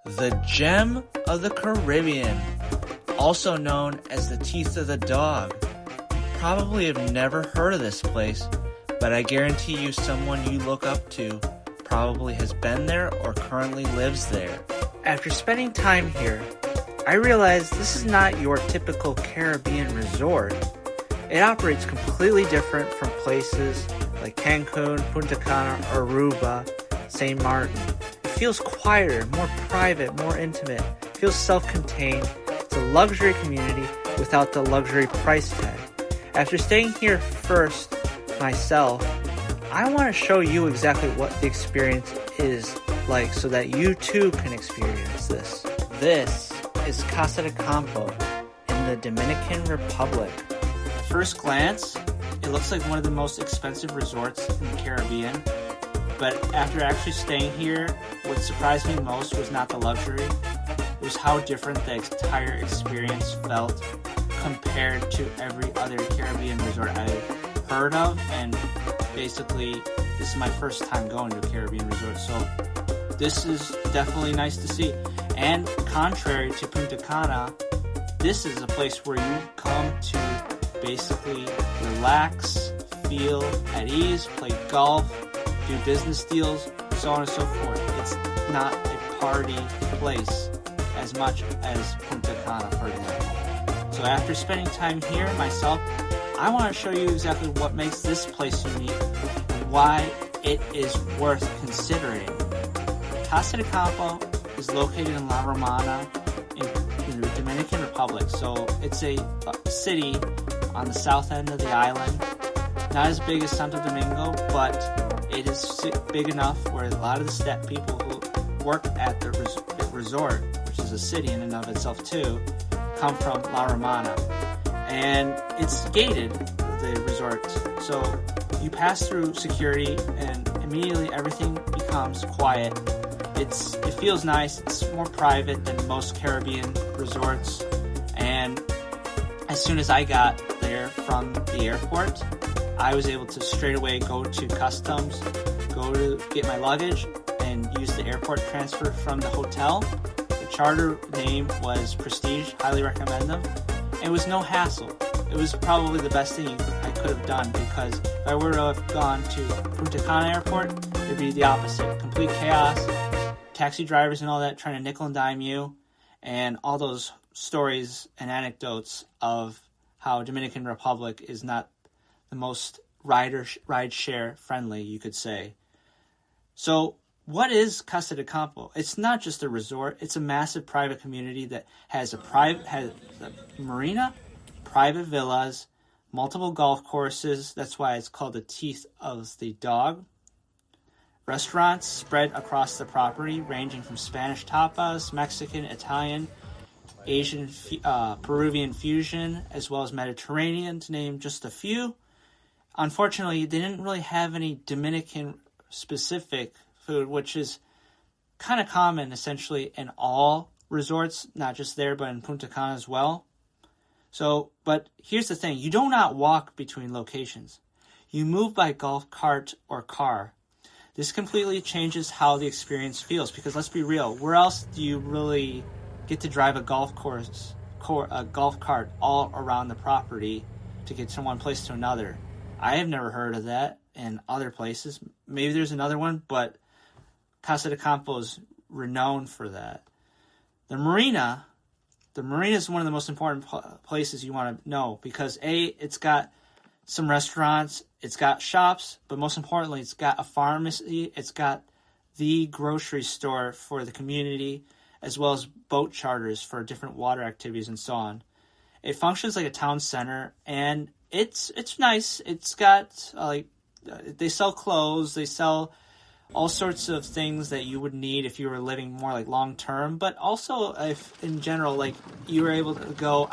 The Gem of the Caribbean, also known as the Teeth of the Dog. Probably have never heard of this place, but I guarantee you someone you look up to probably has been there or currently lives there. After spending time here, I realized this is not your typical Caribbean resort. It operates completely different from places like Cancun, Punta Cana, Aruba, St. Martin. It feels quieter, more private, more intimate. It feels self-contained. It's a luxury community without the luxury price tag. After staying here first myself, I want to show you exactly what the experience is like so that you too can experience this. This is Casa de Campo in the Dominican Republic. At first glance, it looks like one of the most expensive resorts in the Caribbean. But after actually staying here, what surprised me most was not the luxury. It was how different the entire experience felt compared to every other Caribbean resort I've heard of. And basically, this is my first time going to a Caribbean resort. So this is definitely nice to see. And contrary to Punta Cana, this is a place where you come to basically relax, feel at ease, play golf, do business deals, so on and so forth. It's not a party place as much as Punta Cana, for example. So after spending time here myself, I want to show you exactly what makes this place unique and why it is worth considering. Casa de Campo is located in La Romana in the Dominican Republic. So it's a city on the south end of the island. Not as big as Santo Domingo, but it is big enough where a lot of the people who work at the resort, which is a city in and of itself too, come from La Romana. And it's gated, the resort. So you pass through security and immediately everything becomes quiet. It feels nice. It's more private than most Caribbean resorts. And as soon as I got there from the airport, I was able to straight away go to customs, go to get my luggage, and use the airport transfer from the hotel. The charter name was Prestige, highly recommend them. It was no hassle. It was probably the best thing I could have done, because if I were to have gone to Punta Cana airport, it'd be the opposite. Complete chaos, taxi drivers and all that trying to nickel and dime you, and all those stories and anecdotes of how Dominican Republic is not the most ride share friendly, you could say. So what is Casa de Campo? It's not just a resort. It's a massive private community that has a marina, private villas, multiple golf courses. That's why it's called the Teeth of the Dog. Restaurants spread across the property, ranging from Spanish tapas, Mexican, Italian, Asian, Peruvian fusion, as well as Mediterranean, to name just a few. Unfortunately, they didn't really have any Dominican-specific food, which is kind of common, essentially, in all resorts, not just there, but in Punta Cana as well. So, but here's the thing. You do not walk between locations. You move by golf cart or car. This completely changes how the experience feels, because let's be real, where else do you really get to drive a golf cart all around the property to get from one place to another? I have never heard of that in other places. Maybe there's another one, but Casa de Campo is renowned for that. The Marina is one of the most important places you want to know, because it's got some restaurants, it's got shops, but most importantly, it's got a pharmacy, it's got the grocery store for the community, as well as boat charters for different water activities and so on. It functions like a town center, and it's nice. It's got they sell clothes, they sell all sorts of things that you would need if you were living more like long term, but also if in general, like I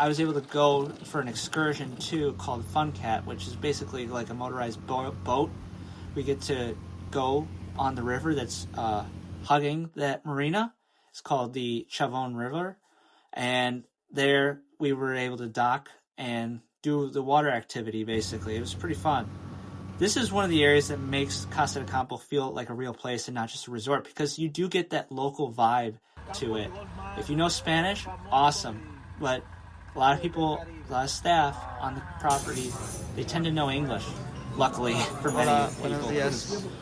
was able to go for an excursion too called Fun Cat, which is basically like a motorized boat. We get to go on the river that's hugging that marina. It's called the Chavón River, and there we were able to dock and do the water activity. Basically, it was pretty fun. This is one of the areas that makes Casa de Campo feel like a real place and not just a resort, because you do get that local vibe to it. If you know Spanish, awesome. But a lot of staff on the property, they tend to know English. Luckily for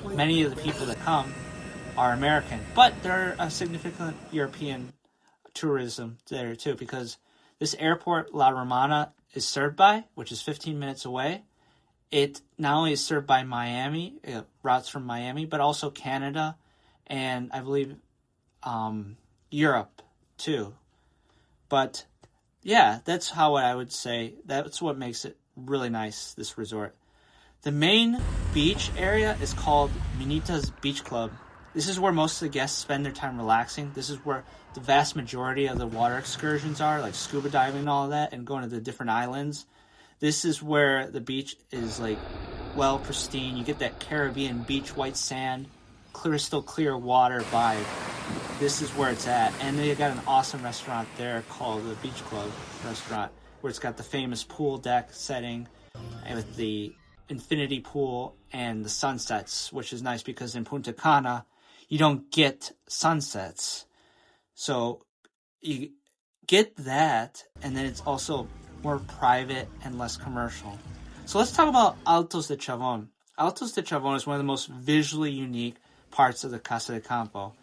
many of the people that come are American. But there are a significant European tourism there too, because this airport, La Romana, is served by, which is 15 minutes away. It not only is served by Miami, routes from Miami, but also Canada and I believe Europe too. But yeah, that's how I would say. That's what makes it really nice, this resort. The main beach area is called Minitas Beach Club. This is where most of the guests spend their time relaxing. This is where the vast majority of the water excursions are, like scuba diving and all of that, and going to the different islands. This is where the beach is like well pristine. You get that Caribbean beach, white sand, crystal clear water vibe. This is where it's at. And they got an awesome restaurant there called the Beach Club Restaurant, where it's got the famous pool deck setting and with the infinity pool and the sunsets, which is nice because in Punta Cana, you don't get sunsets. So you get that, and then it's also more private and less commercial. So let's talk about Altos de Chavón. Altos de Chavón is one of the most visually unique parts of the Casa de Campo.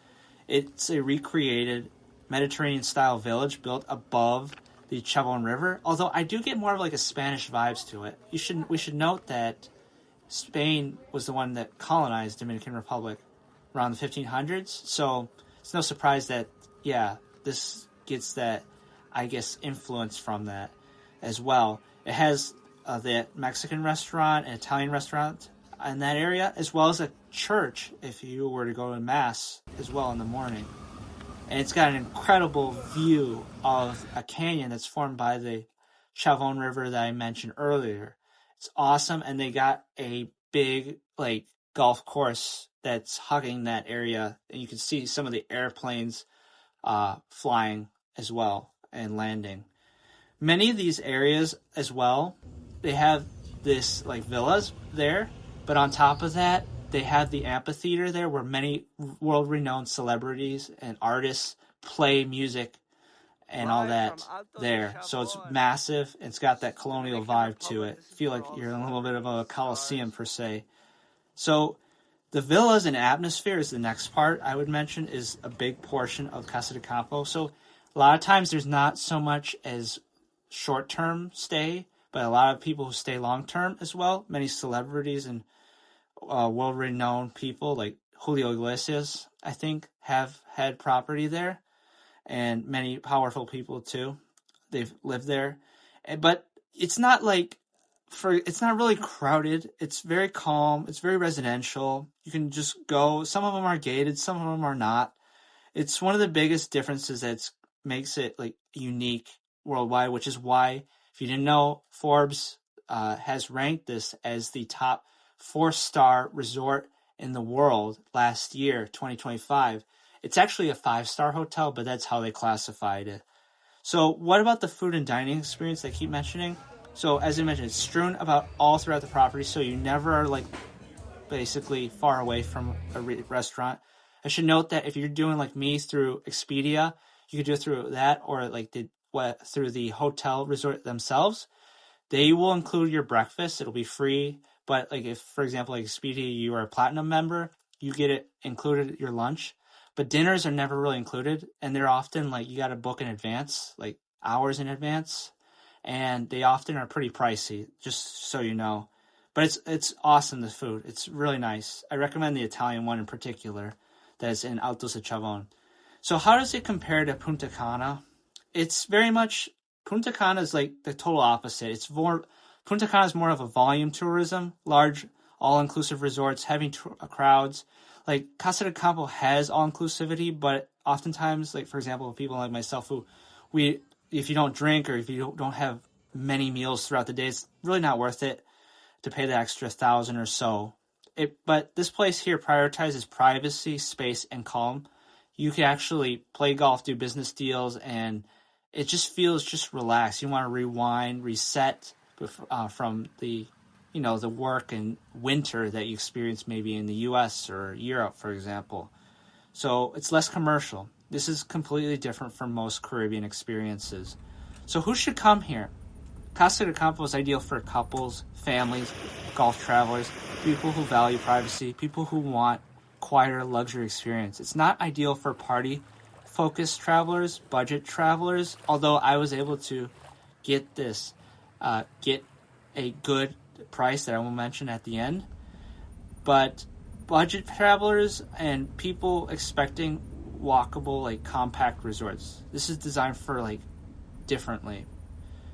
It's a recreated Mediterranean-style village built above the Chavón River, although I do get more of like a Spanish vibes to it. We should note that Spain was the one that colonized Dominican Republic around the 1500s, so it's no surprise that, yeah, this gets that, I guess, influence from that as well. It has the Mexican restaurant, an Italian restaurant in that area, as well as a church if you were to go to Mass as well in the morning. And it's got an incredible view of a canyon that's formed by the Chavón River that I mentioned earlier. It's awesome, and they got a big like golf course that's hugging that area, and you can see some of the airplanes flying as well and landing. Many of these areas as well, they have this like villas there, but on top of that, they have the amphitheater there where many world-renowned celebrities and artists play music and all that there. So it's massive. It's got that colonial vibe to it. Feel like you're in a little bit of a coliseum per se. So the villas and atmosphere is the next part I would mention, is a big portion of Casa de Campo. So a lot of times there's not so much as short-term stay, but a lot of people who stay long-term as well. Many celebrities and world-renowned people like Julio Iglesias, I think, have had property there, and many powerful people too. They've lived there, but it's not like it's not really crowded. It's very calm. It's very residential. You can just go. Some of them are gated. Some of them are not. It's one of the biggest differences that makes it like unique worldwide, which is why, if you didn't know, Forbes has ranked this as the top 4-star resort in the world last year, 2025. It's actually a 5-star hotel, but that's how they classified it. So what about the food and dining experience I keep mentioning? So as I mentioned, it's strewn about all throughout the property, so you never are like basically far away from a restaurant. I should note that if you're doing like me through Expedia, you could do it through that, or like through the hotel resort themselves. They will include your breakfast. It'll be free. But like if, for example, like Expedia, you are a platinum member, you get it included your lunch. But dinners are never really included, and they're often like you got to book in advance, like hours in advance, and they often are pretty pricey, just so you know. But it's awesome, the food. It's really nice. I recommend the Italian one in particular that is in Altos de Chavón. So how does it compare to Punta Cana? It's very much, Punta Cana is like the total opposite. Punta Cana is more of a volume tourism, large, all-inclusive resorts, heavy crowds. Like, Casa de Campo has all-inclusivity, but oftentimes, like, for example, people like myself who, if you don't drink or if you don't have many meals throughout the day, it's really not worth it to pay the extra 1,000 or so. But this place here prioritizes privacy, space, and calm. You can actually play golf, do business deals, and it just feels just relaxed. You want to rewind, reset from the work and winter that you experience maybe in the U.S. or Europe, for example. So it's less commercial. This is completely different from most Caribbean experiences. So who should come here? Casa de Campo is ideal for couples, families, golf travelers, people who value privacy, people who want quieter luxury experience. It's not ideal for party-focused travelers, budget travelers, although I was able to get a good price that I will mention at the end. But budget travelers and people expecting walkable, like, compact resorts, this is designed for, like, differently.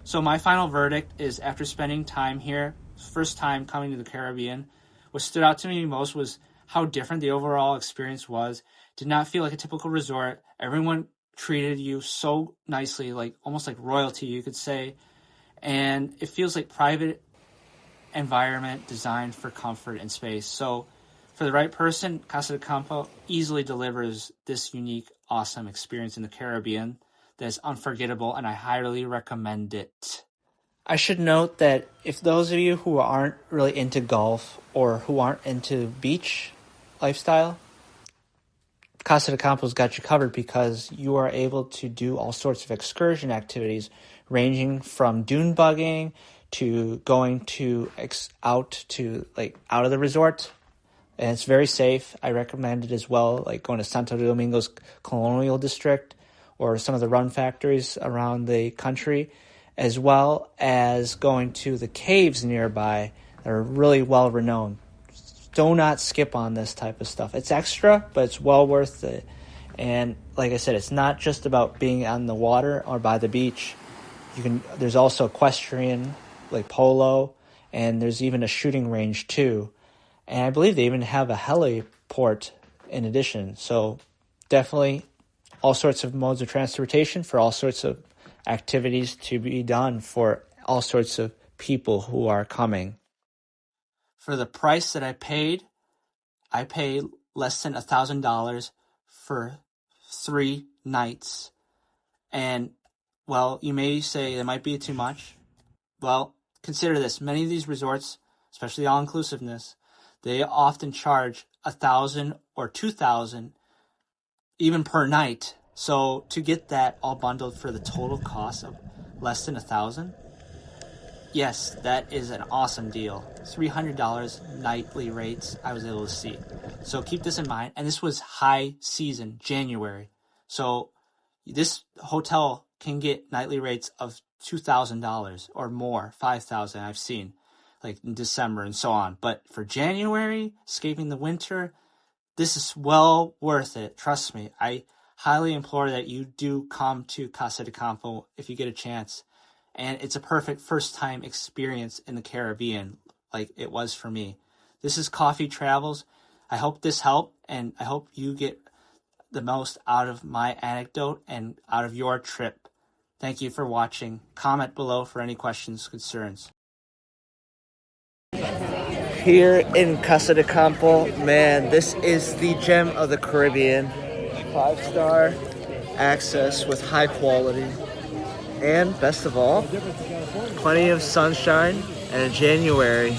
So my final verdict is, after spending time here, first time coming to the Caribbean, what stood out to me most was how different the overall experience was. Did not feel like a typical resort. Everyone treated you so nicely, like almost like royalty, you could say. And it feels like private environment designed for comfort and space. So for the right person, Casa de Campo easily delivers this unique, awesome experience in the Caribbean that is unforgettable, and I highly recommend it. I should note that if those of you who aren't really into golf or who aren't into beach lifestyle, Casa de Campo's got you covered, because you are able to do all sorts of excursion activities, ranging from dune bugging to going to out of the resort, and it's very safe. I recommend it as well, like going to Santo Domingo's Colonial District or some of the run factories around the country, as well as going to the caves nearby that are really well renowned. Do not skip on this type of stuff. It's extra, but it's well worth it. And like I said, it's not just about being on the water or by the beach. There's also equestrian, like polo, and there's even a shooting range too. And I believe they even have a heliport in addition. So definitely all sorts of modes of transportation for all sorts of activities to be done for all sorts of people who are coming. For the price that I paid less than $1,000 for 3 nights. And, well, you may say it might be too much. Well, consider this. Many of these resorts, especially all-inclusiveness, they often charge $1,000 or $2,000 even per night. So to get that all bundled for the total cost of less than $1,000, yes, that is an awesome deal. $300 nightly rates I was able to see. So keep this in mind. And this was high season, January. So this hotel can get nightly rates of $2,000 or more, $5,000 I've seen, like in December and so on. But for January, escaping the winter, this is well worth it. Trust me. I highly implore that you do come to Casa de Campo if you get a chance. And it's a perfect first-time experience in the Caribbean, like it was for me. This is Coffee Travels. I hope this helped, and I hope you get the most out of my anecdote and out of your trip. Thank you for watching. Comment below for any questions, concerns. Here in Casa de Campo, man, this is the gem of the Caribbean. 5-star access with high quality. And best of all, plenty of sunshine, and in January,